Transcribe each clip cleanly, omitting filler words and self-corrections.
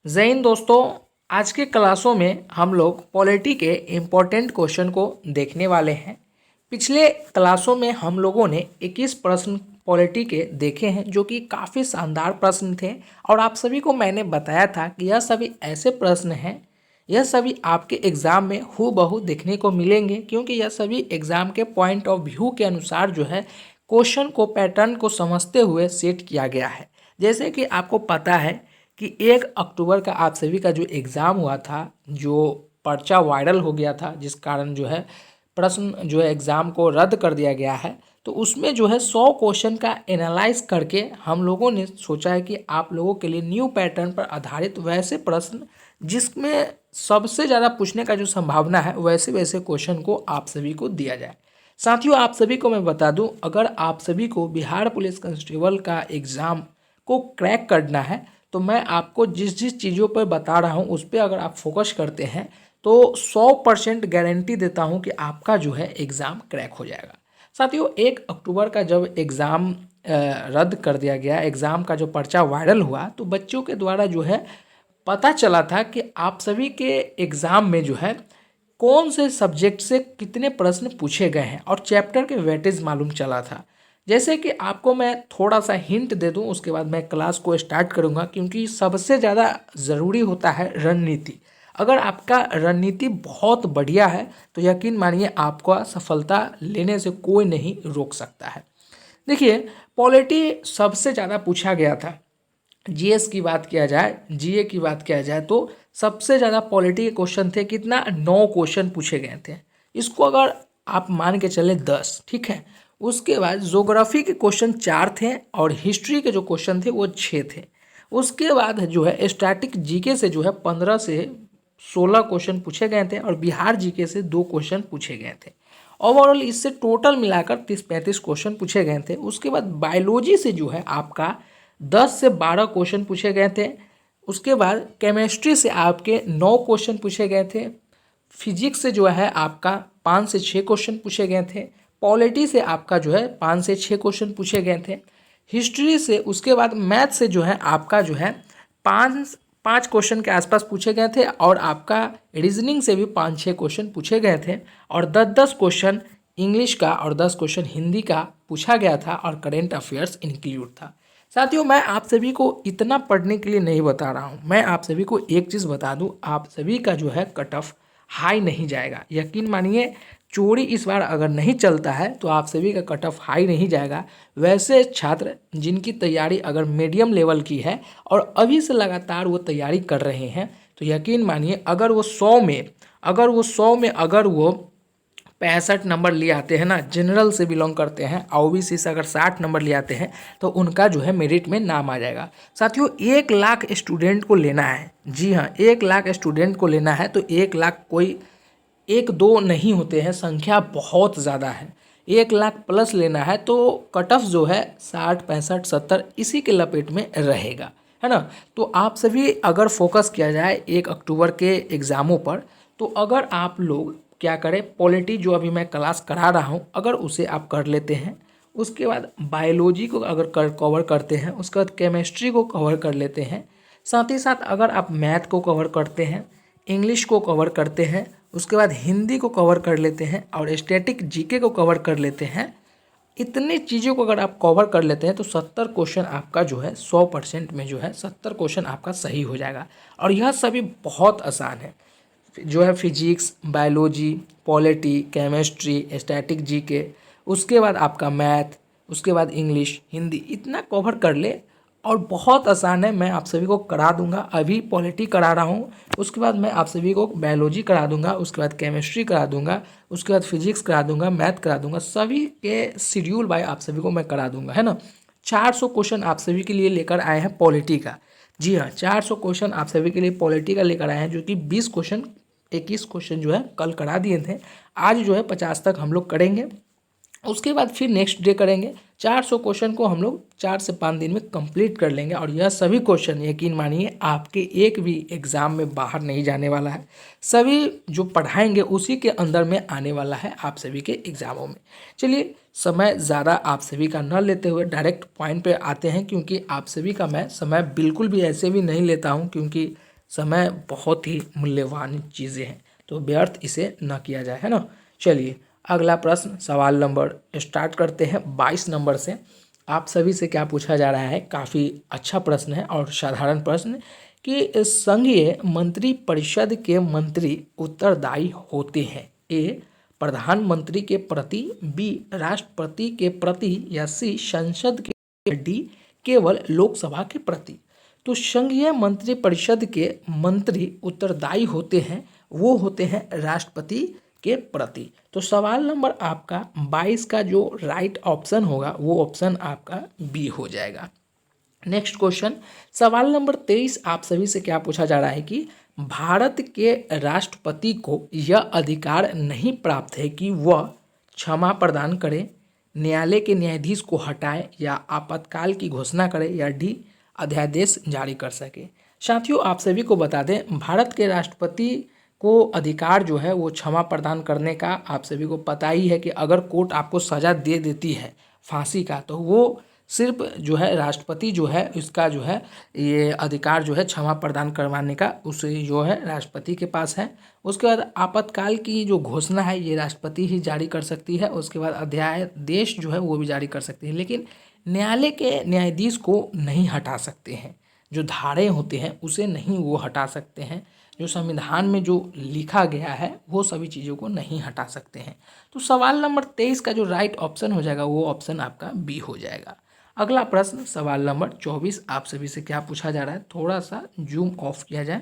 जय हिंद दोस्तों। आज के क्लासों में हम लोग पॉलिटी के इम्पोर्टेंट क्वेश्चन को देखने वाले हैं। पिछले क्लासों में हम लोगों ने 21 प्रश्न पॉलिटी के देखे हैं जो कि काफ़ी शानदार प्रश्न थे और आप सभी को मैंने बताया था कि यह सभी ऐसे प्रश्न हैं, यह सभी आपके एग्ज़ाम में हूबहू देखने को मिलेंगे क्योंकि यह सभी एग्ज़ाम के पॉइंट ऑफ व्यू के अनुसार जो है क्वेश्चन को पैटर्न को समझते हुए सेट किया गया है। जैसे कि आपको पता है कि 1 अक्टूबर का आप सभी का जो एग्ज़ाम हुआ था, जो पर्चा वायरल हो गया था, जिस कारण जो है प्रश्न जो है एग्ज़ाम को रद्द कर दिया गया है, तो उसमें जो है 100 क्वेश्चन का एनालाइज करके हम लोगों ने सोचा है कि आप लोगों के लिए न्यू पैटर्न पर आधारित वैसे प्रश्न जिसमें सबसे ज़्यादा पूछने का जो संभावना है वैसे वैसे क्वेश्चन को आप सभी को दिया जाए। साथियों, आप सभी को मैं बता दूं, अगर आप सभी को बिहार पुलिस कांस्टेबल का एग्ज़ाम को क्रैक करना है तो मैं आपको जिस जिस चीज़ों पर बता रहा हूँ उस पर अगर आप फोकस करते हैं तो 100% गारंटी देता हूँ कि आपका जो है एग्ज़ाम क्रैक हो जाएगा। साथियों, 1 अक्टूबर का जब एग्ज़ाम रद्द कर दिया गया, एग्ज़ाम का जो पर्चा वायरल हुआ, तो बच्चों के द्वारा जो है पता चला था कि आप सभी के एग्ज़ाम में जो है कौन से सब्जेक्ट से कितने प्रश्न पूछे गए हैं और चैप्टर के वेटेज मालूम चला था। जैसे कि आपको मैं थोड़ा सा हिंट दे दूं, उसके बाद मैं क्लास को स्टार्ट करूंगा, क्योंकि सबसे ज़्यादा ज़रूरी होता है रणनीति। अगर आपका रणनीति बहुत बढ़िया है तो यकीन मानिए आपको सफलता लेने से कोई नहीं रोक सकता है। देखिए, पॉलिटी सबसे ज़्यादा पूछा गया था। जीएस की बात किया जाए, जीए की बात किया जाए तो सबसे ज़्यादा पॉलिटी के क्वेश्चन थे। कितना? 9 क्वेश्चन पूछे गए थे। इसको अगर आप मान के चले 10, ठीक है। उसके बाद ज्योग्राफी के क्वेश्चन 4 थे और हिस्ट्री के जो क्वेश्चन थे वो 6 थे। उसके बाद जो है स्टैटिक जीके से जो है 15 से 16 क्वेश्चन पूछे गए थे और बिहार जीके से 2 क्वेश्चन पूछे गए थे। ओवरऑल इससे टोटल मिलाकर 30-35 क्वेश्चन पूछे गए थे। उसके बाद बायोलॉजी से जो है आपका 10 से 12 क्वेश्चन पूछे गए थे। उसके बाद केमिस्ट्री से आपके 9 क्वेश्चन पूछे गए थे। फिजिक्स से जो है आपका 5 से 6 क्वेश्चन पूछे गए थे। पॉलिटी से आपका जो है 5 से 6 क्वेश्चन पूछे गए थे। हिस्ट्री से, उसके बाद मैथ से जो है आपका जो है 5 क्वेश्चन के आसपास पूछे गए थे और आपका रीजनिंग से भी 5-6 क्वेश्चन पूछे गए थे और 10-10 क्वेश्चन इंग्लिश का और 10 क्वेश्चन हिंदी का पूछा गया था और करेंट अफेयर्स इंक्लूड था। साथियों, मैं आप सभी को इतना पढ़ने के लिए नहीं बता रहा हूँ, मैं आप सभी को एक चीज़ बता दूँ, आप सभी का जो है कट ऑफ हाई नहीं जाएगा। यकीन मानिए, चोरी इस बार अगर नहीं चलता है तो आप सभी का कट ऑफ हाई नहीं जाएगा। वैसे छात्र जिनकी तैयारी अगर मीडियम लेवल की है और अभी से लगातार वो तैयारी कर रहे हैं तो यकीन मानिए अगर वो 100 में अगर वो 65 नंबर ले आते हैं ना, जनरल से बिलोंग करते हैं, ओबीसी से अगर 60 नंबर ले आते हैं तो उनका जो है मेरिट में नाम आ जाएगा। साथियों, 1 लाख स्टूडेंट को लेना है। जी हाँ, 1 लाख स्टूडेंट को लेना है तो 1 लाख कोई 1-2 नहीं होते हैं, संख्या बहुत ज़्यादा है। 1 लाख प्लस लेना है तो कट ऑफ जो है 60, 65, 70 इसी के लपेट में रहेगा, है ना। तो आप सभी अगर फोकस किया जाए 1 अक्टूबर के एग्ज़ामों पर, तो अगर आप लोग क्या करें, पॉलिटी जो अभी मैं क्लास करा रहा हूँ अगर उसे आप कर लेते हैं, उसके बाद बायोलॉजी को अगर कवर करते हैं, उसके बाद केमिस्ट्री को कवर कर लेते हैं, साथ ही साथ अगर आप मैथ को कवर करते हैं, इंग्लिश को कवर करते हैं, उसके बाद हिंदी को कवर कर लेते हैं और स्टैटिक जीके को कवर कर लेते हैं, इतनी चीज़ों को अगर आप कवर कर लेते हैं तो 70 क्वेश्चन आपका जो है 100% में जो है 70 क्वेश्चन आपका सही हो जाएगा। और यह सभी बहुत आसान है, जो है physics, biology, polity, chemistry, static GK, उसके बाद आपका मैथ, उसके बाद इंग्लिश, हिंदी, इतना कवर कर ले और बहुत आसान है। मैं आप सभी को करा दूंगा, अभी पॉलिटी करा रहा हूँ, उसके बाद मैं आप सभी को बायोलॉजी करा दूंगा, उसके बाद केमिस्ट्री करा दूंगा, उसके बाद फिजिक्स करा दूंगा, मैथ करा दूंगा, सभी के शेड्यूल बाय आप सभी को मैं करा दूंगा, है ना। 400 क्वेश्चन आप सभी के लिए लेकर आए हैं पॉलिटी का। जी हाँ, 400 क्वेश्चन आप सभी के लिए पॉलिटी का लेकर आए हैं, जो कि 20 क्वेश्चन 21 क्वेश्चन जो है कल करा दिए थे। आज जो है 50 तक हम लोग करेंगे, उसके बाद फिर नेक्स्ट डे करेंगे। 400 क्वेश्चन को हम लोग 4 से 5 दिन में कंप्लीट कर लेंगे और यह सभी क्वेश्चन यकीन मानिए आपके एक भी एग्ज़ाम में बाहर नहीं जाने वाला है। सभी जो पढ़ाएंगे उसी के अंदर में आने वाला है आप सभी के एग्ज़ामों में। चलिए, समय ज़्यादा आप सभी का न लेते हुए डायरेक्ट पॉइंट पे आते हैं, क्योंकि आप सभी का मैं समय बिल्कुल भी ऐसे भी नहीं लेता हूँ, क्योंकि समय बहुत ही मूल्यवान चीज़ें हैं, तो व्यर्थ इसे न किया जाए, है ना। चलिए अगला प्रश्न सवाल नंबर स्टार्ट करते हैं 22 नंबर से। आप सभी से क्या पूछा जा रहा है, काफ़ी अच्छा प्रश्न है और साधारण प्रश्न, कि संघीय मंत्री परिषद के मंत्री उत्तरदायी होते हैं। ए प्रधानमंत्री के प्रति, बी राष्ट्रपति के प्रति, या सी संसद के, डी केवल लोकसभा के प्रति। तो संघीय मंत्री परिषद के मंत्री उत्तरदायी होते हैं, वो होते हैं राष्ट्रपति के प्रति। तो सवाल नंबर आपका 22 का जो राइट ऑप्शन होगा वो ऑप्शन आपका बी हो जाएगा। नेक्स्ट क्वेश्चन सवाल नंबर 23 आप सभी से क्या पूछा जा रहा है कि भारत के राष्ट्रपति को यह अधिकार नहीं प्राप्त है कि वह क्षमा प्रदान करे, न्यायालय के न्यायाधीश को हटाए, या आपातकाल की घोषणा करे, या डी अध्यादेश जारी कर सके। साथियों आप सभी को बता दें, भारत के राष्ट्रपति को अधिकार जो है वो क्षमा प्रदान करने का आप सभी को पता ही है कि अगर कोर्ट आपको सज़ा दे देती है फांसी का, तो वो सिर्फ जो है राष्ट्रपति जो है इसका जो है ये अधिकार जो है क्षमा प्रदान करवाने का उसे जो है राष्ट्रपति के पास है। उसके बाद आपातकाल की जो घोषणा है ये राष्ट्रपति ही जारी कर सकती है। उसके बाद अध्यादेश जो है वो भी जारी कर सकती है, लेकिन न्यायालय के न्यायाधीश को नहीं हटा सकते हैं। जो धाराएं होते हैं उसे नहीं वो हटा सकते हैं। जो संविधान में जो लिखा गया है वो सभी चीज़ों को नहीं हटा सकते हैं। तो सवाल नंबर 23 का जो राइट ऑप्शन हो जाएगा वो ऑप्शन आपका बी हो जाएगा। अगला प्रश्न सवाल नंबर 24 आप सभी से क्या पूछा जा रहा है, थोड़ा सा जूम ऑफ किया जाए,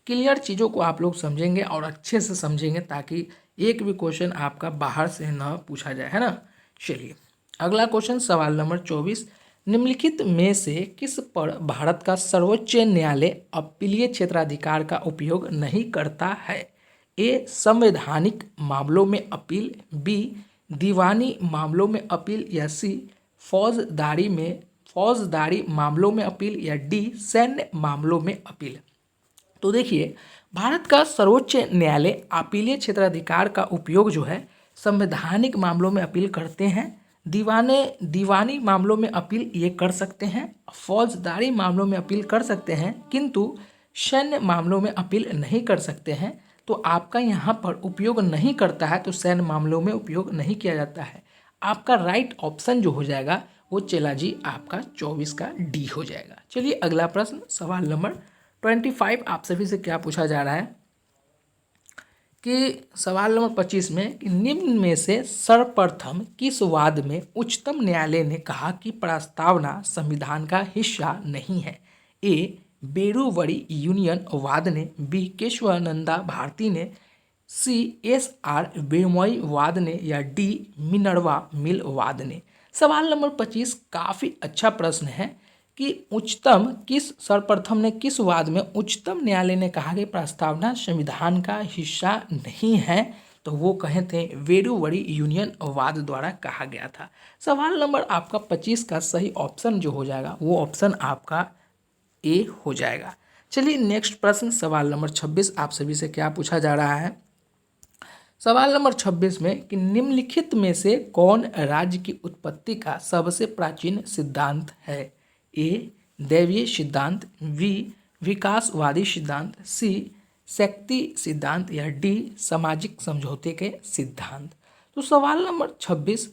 क्लियर चीज़ों को आप लोग समझेंगे और अच्छे से समझेंगे ताकि एक भी क्वेश्चन आपका बाहर से न पूछा जाए, है ना। चलिए अगला क्वेश्चन सवाल नंबर 24, निम्नलिखित में से किस पर भारत का सर्वोच्च न्यायालय अपीलीय क्षेत्राधिकार का उपयोग नहीं करता है। ए संवैधानिक मामलों में अपील, बी दीवानी मामलों में अपील, या सी फौजदारी मामलों में अपील, या डी सैन्य मामलों में अपील। तो देखिए भारत का सर्वोच्च न्यायालय अपीलीय क्षेत्राधिकार का उपयोग जो है संवैधानिक मामलों में अपील करते हैं, दीवानी मामलों में अपील ये कर सकते हैं, फौजदारी मामलों में अपील कर सकते हैं, किंतु सैन्य मामलों में अपील नहीं कर सकते हैं। तो आपका यहाँ पर उपयोग नहीं करता है, तो सैन्य मामलों में उपयोग नहीं किया जाता है। आपका राइट ऑप्शन जो हो जाएगा वो चला जी आपका 24 का डी हो जाएगा। चलिए अगला प्रश्न सवाल नंबर 25 आप सभी से क्या पूछा जा रहा है कि सवाल नंबर 25 में कि निम्न में से सर्वप्रथम किस वाद में उच्चतम न्यायालय ने कहा कि प्रस्तावना संविधान का हिस्सा नहीं है। ए बेरुवरी यूनियन वाद ने, बी केशवानंदा भारती ने, सी एस.आर. बेमोई वाद ने, या डी मिनर्वा मिल वाद ने। सवाल नंबर 25 काफ़ी अच्छा प्रश्न है कि सर्वप्रथम ने किस वाद में उच्चतम न्यायालय ने कहा कि प्रस्तावना संविधान का हिस्सा नहीं है, तो वो कहे थे वेरुवरी यूनियन वाद द्वारा कहा गया था। सवाल नंबर आपका 25 का सही ऑप्शन जो हो जाएगा वो ऑप्शन आपका ए हो जाएगा। चलिए नेक्स्ट प्रश्न सवाल नंबर 26 आप सभी से क्या पूछा जा रहा है। सवाल नंबर 26 में कि निम्नलिखित में से कौन राज्य की उत्पत्ति का सबसे प्राचीन सिद्धांत है। ए दैवीय सिद्धांत, बी विकासवादी सिद्धांत, सी शक्ति सिद्धांत, या डी सामाजिक समझौते के सिद्धांत। तो सवाल नंबर 26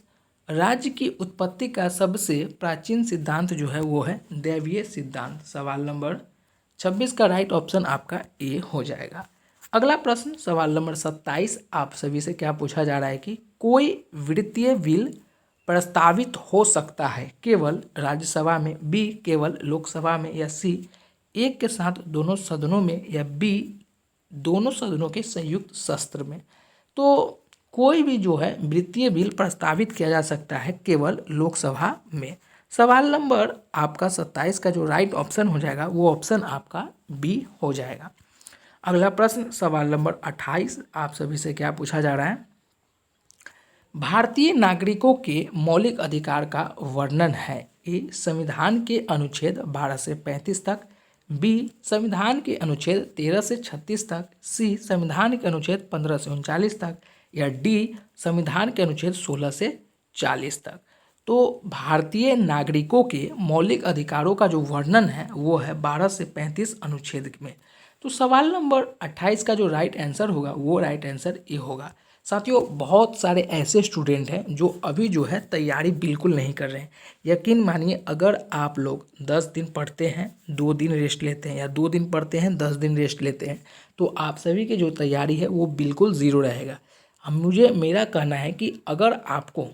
राज्य की उत्पत्ति का सबसे प्राचीन सिद्धांत जो है वो है दैवीय सिद्धांत। सवाल नंबर 26 का राइट ऑप्शन आपका ए हो जाएगा। अगला प्रश्न सवाल नंबर 27 आप सभी से क्या पूछा जा रहा है कि कोई वित्तीय बिल प्रस्तावित हो सकता है केवल राज्यसभा में, बी केवल लोकसभा में, या सी एक के साथ दोनों सदनों में, या बी दोनों सदनों के संयुक्त सत्र में। तो कोई भी जो है वित्तीय बिल प्रस्तावित किया जा सकता है केवल लोकसभा में। सवाल नंबर आपका 27 का जो राइट ऑप्शन हो जाएगा वो ऑप्शन आपका बी हो जाएगा। अगला प्रश्न सवाल नंबर 28 आप सभी से क्या पूछा जा रहा है, भारतीय नागरिकों के मौलिक अधिकार का वर्णन है। ए संविधान के अनुच्छेद 12 से 35 तक, बी संविधान के अनुच्छेद 13 से 36 तक, सी संविधान के अनुच्छेद 15 से 39 तक, या डी संविधान के अनुच्छेद 16 से 40 तक। तो भारतीय नागरिकों के मौलिक अधिकारों का जो वर्णन है वो है 12 से 35 अनुच्छेद में। तो सवाल नंबर 28 का जो राइट आंसर होगा वो राइट आंसर ये होगा। साथियों, बहुत सारे ऐसे स्टूडेंट हैं जो अभी जो है तैयारी बिल्कुल नहीं कर रहे हैं। यकीन मानिए, अगर आप लोग 10 दिन पढ़ते हैं, 2 दिन रेस्ट लेते हैं, या 2 दिन पढ़ते हैं 10 दिन रेस्ट लेते हैं, तो आप सभी की जो तैयारी है वो बिल्कुल ज़ीरो रहेगा। मेरा कहना है कि अगर आपको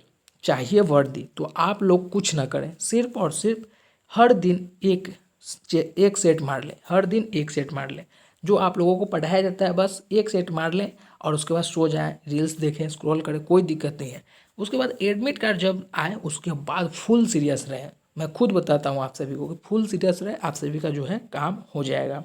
चाहिए वर्दी तो आप लोग कुछ ना करें, सिर्फ और सिर्फ हर दिन एक सेट मार लें, हर दिन एक सेट मार लें। जो आप लोगों को पढ़ाया जाता है बस एक सेट मार लें और उसके बाद सो जाएं, रील्स देखें, स्क्रॉल करें, कोई दिक्कत नहीं है। उसके बाद एडमिट कार्ड जब आए उसके बाद फुल सीरियस रहें। मैं खुद बताता हूँ आप सभी को कि फुल सीरियस रहे, आप सभी का जो है काम हो जाएगा।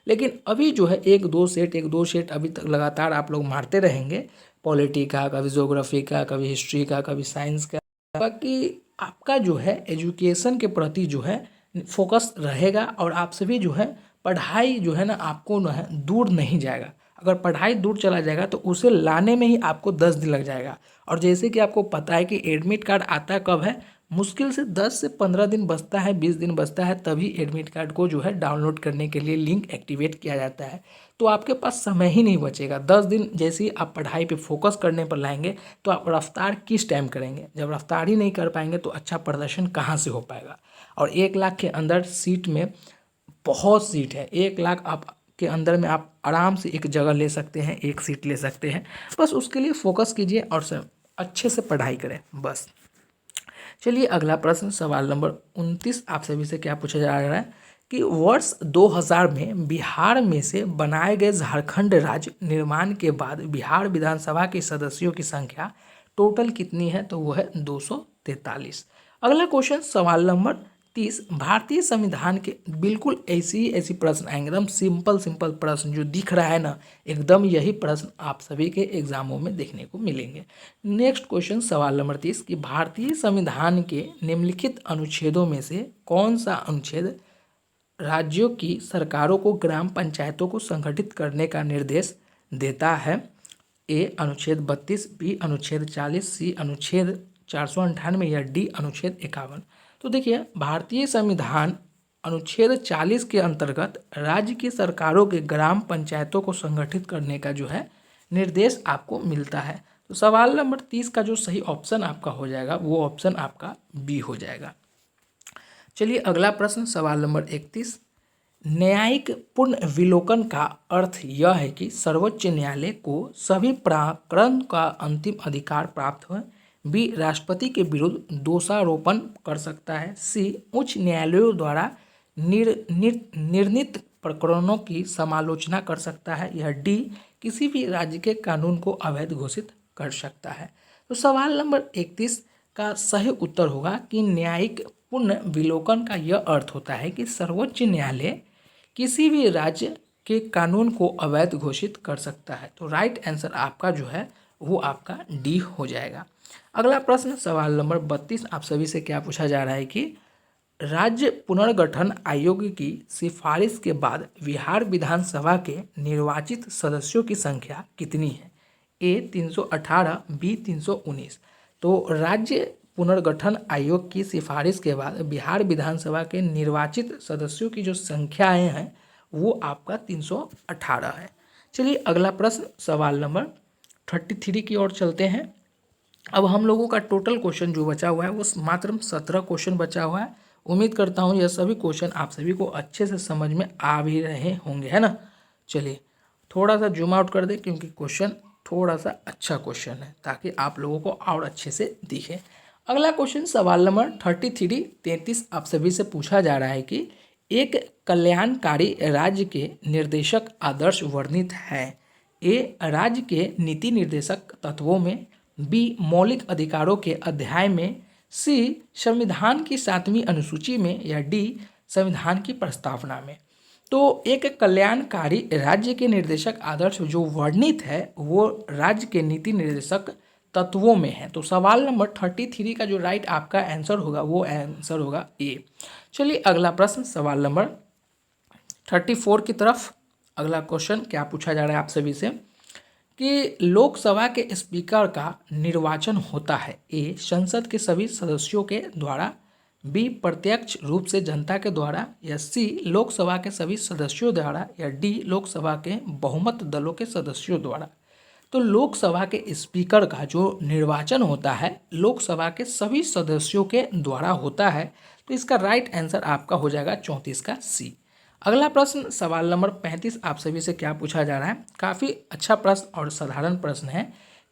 लेकिन अभी जो है एक दो सेट अभी तक लगातार आप लोग मारते रहेंगे, पॉलिटी का, कभी ज्योग्राफी का, कभी हिस्ट्री का, कभी साइंस का, बाकी आपका जो है एजुकेशन के प्रति जो है फोकस रहेगा और आप सभी जो है पढ़ाई जो है ना आपको न है दूर नहीं जाएगा। अगर पढ़ाई दूर चला जाएगा तो उसे लाने में ही आपको 10 दिन लग जाएगा। और जैसे कि आपको पता है कि एडमिट कार्ड आता कब है, मुश्किल से 10 से 15 दिन बचता है, 20 दिन बचता है, तभी एडमिट कार्ड को जो है डाउनलोड करने के लिए लिंक एक्टिवेट किया जाता है। तो आपके पास समय ही नहीं बचेगा। 10 दिन जैसे ही आप पढ़ाई पे फोकस करने पर लाएंगे तो आप रफ्तार किस टाइम करेंगे? जब रफ्तार ही नहीं कर पाएंगे तो अच्छा प्रदर्शन कहाँ से हो पाएगा? और 1 लाख के अंदर सीट में बहुत सीट है, 1 लाख आप के अंदर में आप आराम से एक जगह ले सकते हैं, एक सीट ले सकते हैं। बस उसके लिए फोकस कीजिए और अच्छे से पढ़ाई करें बस। चलिए अगला प्रश्न, सवाल नंबर 29 आप सभी से क्या पूछा जा रहा है कि वर्ष 2000 में बिहार में से बनाए गए झारखंड राज्य निर्माण के बाद बिहार विधानसभा के सदस्यों की संख्या टोटल कितनी है? तो वो है 243। अगला क्वेश्चन सवाल नंबर 30, भारतीय संविधान के बिल्कुल ऐसी प्रश्न आएंगे, एकदम सिंपल प्रश्न जो दिख रहा है ना, एकदम यही प्रश्न आप सभी के एग्जामों में देखने को मिलेंगे। नेक्स्ट क्वेश्चन सवाल नंबर 30 कि भारतीय संविधान के निम्नलिखित अनुच्छेदों में से कौन सा अनुच्छेद राज्यों की सरकारों को ग्राम पंचायतों को संगठित करने का निर्देश देता है? ए अनुच्छेद 32, बी अनुच्छेद 40, सी अनुच्छेद 498 या डी अनुच्छेद 51। तो देखिए, भारतीय संविधान अनुच्छेद 40 के अंतर्गत राज्य की सरकारों के ग्राम पंचायतों को संगठित करने का जो है निर्देश आपको मिलता है। तो सवाल नंबर 30 का जो सही ऑप्शन आपका हो जाएगा वो ऑप्शन आपका बी हो जाएगा। चलिए अगला प्रश्न सवाल नंबर 31, न्यायिक पुनर्विलोकन का अर्थ यह है कि सर्वोच्च न्यायालय को सभी प्रकरण का अंतिम अधिकार प्राप्त हो। बी राष्ट्रपति के विरुद्ध दोषारोपण कर सकता है। सी उच्च न्यायालयों द्वारा निर्णीत प्रकरणों की समालोचना कर सकता है। या डी किसी भी राज्य के कानून को अवैध घोषित कर सकता है। तो सवाल नंबर 31 का सही उत्तर होगा कि न्यायिक पुनर्विलोकन का यह अर्थ होता है कि सर्वोच्च न्यायालय किसी भी राज्य के कानून को अवैध घोषित कर सकता है। तो राइट आंसर आपका जो है वो आपका डी हो जाएगा। अगला प्रश्न सवाल नंबर 32 आप सभी से क्या पूछा जा रहा है कि राज्य पुनर्गठन आयोग की सिफारिश के बाद बिहार विधानसभा के निर्वाचित सदस्यों की संख्या कितनी है? ए 318, बी 319। तो राज्य पुनर्गठन आयोग की सिफारिश के बाद बिहार विधानसभा के निर्वाचित सदस्यों की जो संख्याएं हैं वो आपका 318 है। चलिए अगला प्रश्न सवाल नंबर 33 की ओर चलते हैं। अब हम लोगों का टोटल क्वेश्चन जो बचा हुआ है वो मात्र 17 क्वेश्चन बचा हुआ है। उम्मीद करता हूँ यह सभी क्वेश्चन आप सभी को अच्छे से समझ में आ भी रहे होंगे, है ना। चलिए थोड़ा सा जूम आउट कर दें क्योंकि क्वेश्चन थोड़ा सा अच्छा क्वेश्चन है ताकि आप लोगों को और अच्छे से दिखे। अगला क्वेश्चन सवाल नंबर 33 आप सभी से पूछा जा रहा है कि एक कल्याणकारी राज्य के निर्देशक आदर्श वर्णित है। ए राज्य के नीति निर्देशक तत्वों में, बी मौलिक अधिकारों के अध्याय में, सी संविधान की 7वीं अनुसूची में, या डी संविधान की प्रस्तावना में। तो एक कल्याणकारी राज्य के निर्देशक आदर्श जो वर्णित है वो राज्य के नीति निर्देशक तत्वों में है। तो सवाल नंबर 33 का जो राइट आपका आंसर होगा वो आंसर होगा ए। चलिए अगला प्रश्न सवाल नंबर 34 की तरफ। अगला क्वेश्चन क्या पूछा जा रहा है आप सभी से कि लोकसभा के स्पीकर का निर्वाचन होता है? ए, संसद के सभी सदस्यों के द्वारा, बी, प्रत्यक्ष रूप से जनता के द्वारा, या सी, लोकसभा के सभी सदस्यों द्वारा, या डी, लोकसभा के बहुमत दलों के सदस्यों द्वारा। तो लोकसभा के स्पीकर का जो निर्वाचन होता है लोकसभा के सभी सदस्यों के द्वारा होता है। तो इसका राइट आंसर आपका हो जाएगा 34 का सी। अगला प्रश्न सवाल नंबर 35 आप सभी से क्या पूछा जा रहा है? काफ़ी अच्छा प्रश्न और साधारण प्रश्न है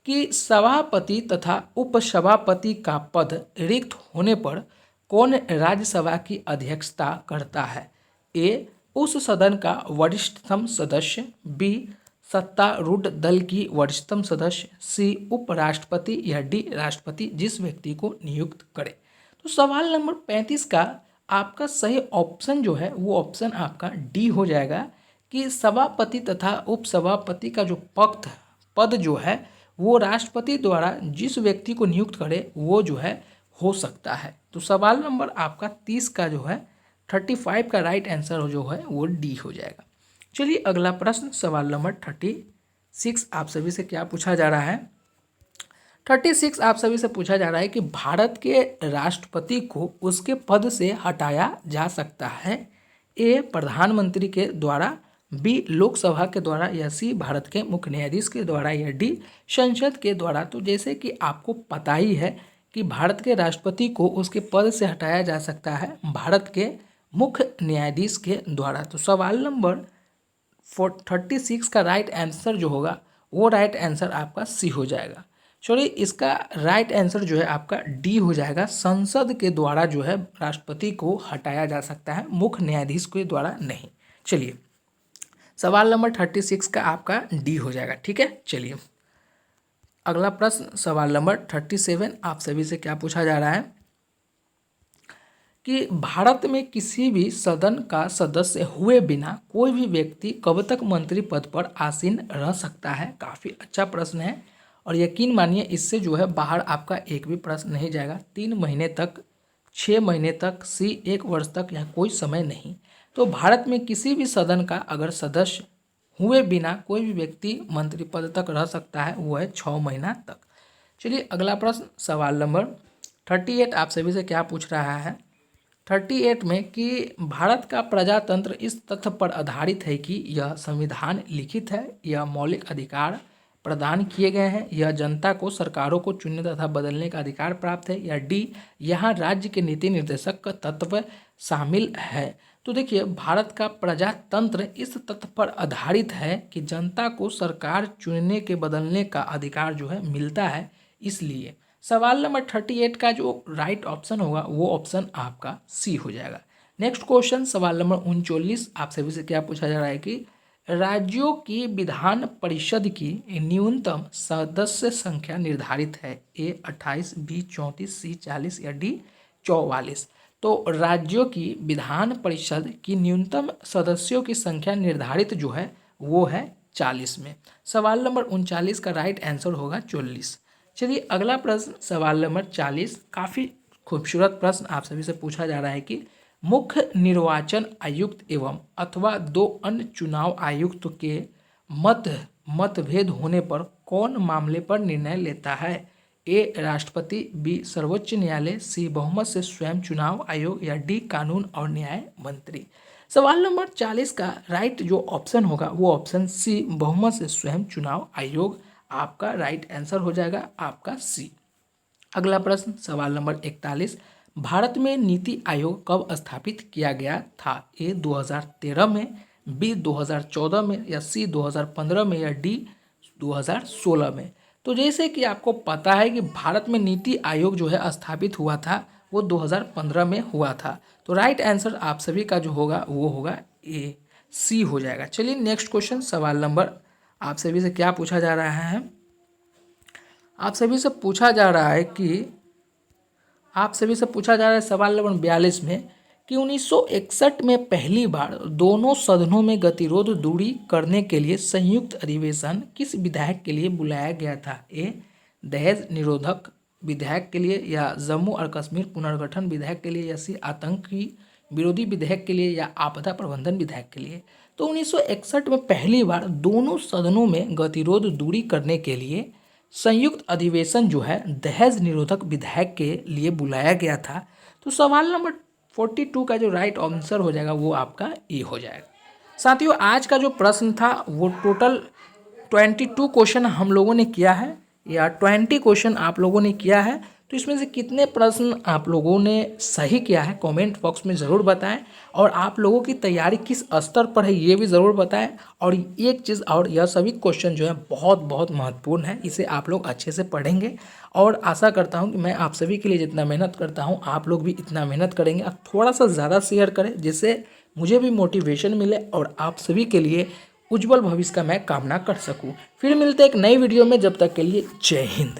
कि सभापति तथा उपसभापति का पद रिक्त होने पर कौन राज्यसभा की अध्यक्षता करता है? ए, उस सदन का वरिष्ठतम सदस्य, बी, सत्तारूढ़ दल की वरिष्ठतम सदस्य, सी, उपराष्ट्रपति, या डी, राष्ट्रपति जिस व्यक्ति को नियुक्त करे। तो सवाल नंबर 35 का आपका सही ऑप्शन जो है वो ऑप्शन आपका डी हो जाएगा कि सभापति तथा उपसभापति का जो पद जो है वो राष्ट्रपति द्वारा जिस व्यक्ति को नियुक्त करे वो जो है हो सकता है। तो सवाल नंबर आपका 30 का जो है 35 का राइट आंसर जो है वो डी हो जाएगा। चलिए अगला प्रश्न सवाल नंबर 36 आप सभी से क्या पूछा जा रहा है? 36 आप सभी से पूछा जा रहा है कि भारत के राष्ट्रपति को उसके पद से हटाया जा सकता है? ए, प्रधानमंत्री के द्वारा, बी, लोकसभा के द्वारा, या सी, भारत के मुख्य न्यायाधीश के द्वारा, या डी, संसद के द्वारा। तो जैसे कि आपको पता ही है कि भारत के राष्ट्रपति को उसके पद से हटाया जा सकता है भारत के मुख्य न्यायाधीश के द्वारा। तो सवाल नंबर 36 का राइट आंसर जो होगा वो राइट आंसर आपका सी हो जाएगा। चलिए इसका राइट आंसर जो है आपका डी हो जाएगा। संसद के द्वारा जो है राष्ट्रपति को हटाया जा सकता है, मुख्य न्यायाधीश के द्वारा नहीं। चलिए सवाल नंबर 36 का आपका डी हो जाएगा। ठीक है, चलिए अगला प्रश्न सवाल नंबर 37 आप सभी से क्या पूछा जा रहा है कि भारत में किसी भी सदन का सदस्य हुए बिना कोई भी व्यक्ति कब तक मंत्री पद पर आसीन रह सकता है? काफ़ी अच्छा प्रश्न है और यकीन मानिए इससे जो है बाहर आपका एक भी प्रश्न नहीं जाएगा। 3 महीने तक, 6 महीने तक, सी 1 वर्ष तक, या कोई समय नहीं। तो भारत में किसी भी सदन का अगर सदस्य हुए बिना कोई भी व्यक्ति मंत्री पद तक रह सकता है वो है 6 महीना तक। चलिए अगला प्रश्न सवाल नंबर 38 आप सभी से क्या पूछ रहा है? 38 में कि भारत का प्रजातंत्र इस तथ्य पर आधारित है कि यह संविधान लिखित है, यह मौलिक अधिकार प्रदान किए गए हैं, यह जनता को सरकारों को चुनने तथा बदलने का अधिकार प्राप्त है, या डी, यहाँ राज्य के नीति निर्देशक का तत्व शामिल है। तो देखिए भारत का प्रजातंत्र इस तथ्य पर आधारित है कि जनता को सरकार चुनने के बदलने का अधिकार जो है मिलता है। इसलिए सवाल नंबर 38 का जो राइट ऑप्शन होगा वो ऑप्शन आपका सी हो जाएगा। नेक्स्ट क्वेश्चन सवाल नंबर 39 आप सभी से क्या पूछा जा रहा है कि राज्यों की विधान परिषद की न्यूनतम सदस्य संख्या निर्धारित है? ए 28, बी 34, सी 40, या डी 44। तो राज्यों की विधान परिषद की न्यूनतम सदस्यों की संख्या निर्धारित जो है वो है 40 में। सवाल नंबर 39 का राइट आंसर होगा 40। चलिए अगला प्रश्न सवाल नंबर 40 काफ़ी खूबसूरत प्रश्न आप सभी से पूछा जा रहा है कि मुख्य निर्वाचन आयुक्त एवं अथवा 2 अन्य चुनाव आयुक्त के मतभेद होने पर कौन मामले पर निर्णय लेता है? ए, राष्ट्रपति, बी, सर्वोच्च न्यायालय, सी, बहुमत से स्वयं चुनाव आयोग, या डी, कानून और न्याय मंत्री। सवाल नंबर 40 का राइट जो ऑप्शन होगा वो ऑप्शन सी, बहुमत से स्वयं चुनाव आयोग आपका राइट आंसर हो जाएगा आपका सी। अगला प्रश्न सवाल नंबर 41 भारत में नीति आयोग कब स्थापित किया गया था? ए 2013 में, बी 2014 में, या सी 2015 में, या डी 2016 में। तो जैसे कि आपको पता है कि भारत में नीति आयोग जो है स्थापित हुआ था वो 2015 में हुआ था। तो राइट आंसर आप सभी का जो होगा वो होगा ए, सी हो जाएगा। चलिए नेक्स्ट क्वेश्चन सवाल नंबर आप सभी से क्या पूछा जा रहा है? आप सभी से पूछा जा रहा है कि सवाल नंबर 42 में कि 1961 में पहली बार दोनों सदनों में गतिरोध दूरी करने के लिए संयुक्त अधिवेशन किस विधेयक के लिए बुलाया गया था? ए, दहेज निरोधक विधेयक के लिए, या जम्मू और कश्मीर पुनर्गठन विधेयक के लिए, या सी, आतंकी विरोधी विधेयक के लिए या आपदा प्रबंधन विधेयक के लिए। तो 1961 में पहली बार दोनों सदनों में गतिरोध दूरी करने के लिए संयुक्त अधिवेशन जो है दहेज निरोधक विधेयक के लिए बुलाया गया था। तो सवाल नंबर 42 का जो राइट आंसर हो जाएगा वो आपका ए हो जाएगा। साथियों, आज का जो प्रश्न था वो टोटल 22 क्वेश्चन हम लोगों ने किया है या 20 क्वेश्चन आप लोगों ने किया है। तो इसमें से कितने प्रश्न आप लोगों ने सही किया है कमेंट बॉक्स में ज़रूर बताएं, और आप लोगों की तैयारी किस स्तर पर है ये भी ज़रूर बताएं। और एक चीज़ और, यह सभी क्वेश्चन जो है बहुत बहुत महत्वपूर्ण है, इसे आप लोग अच्छे से पढ़ेंगे और आशा करता हूं कि मैं आप सभी के लिए जितना मेहनत करता हूं आप लोग भी इतना मेहनत करेंगे। आप थोड़ा सा ज़्यादा शेयर करें जिससे मुझे भी मोटिवेशन मिले और आप सभी के लिए उज्जवल भविष्य का मैं कामना कर सकूं। फिर मिलते हैं एक नई वीडियो में, जब तक के लिए जय हिंद।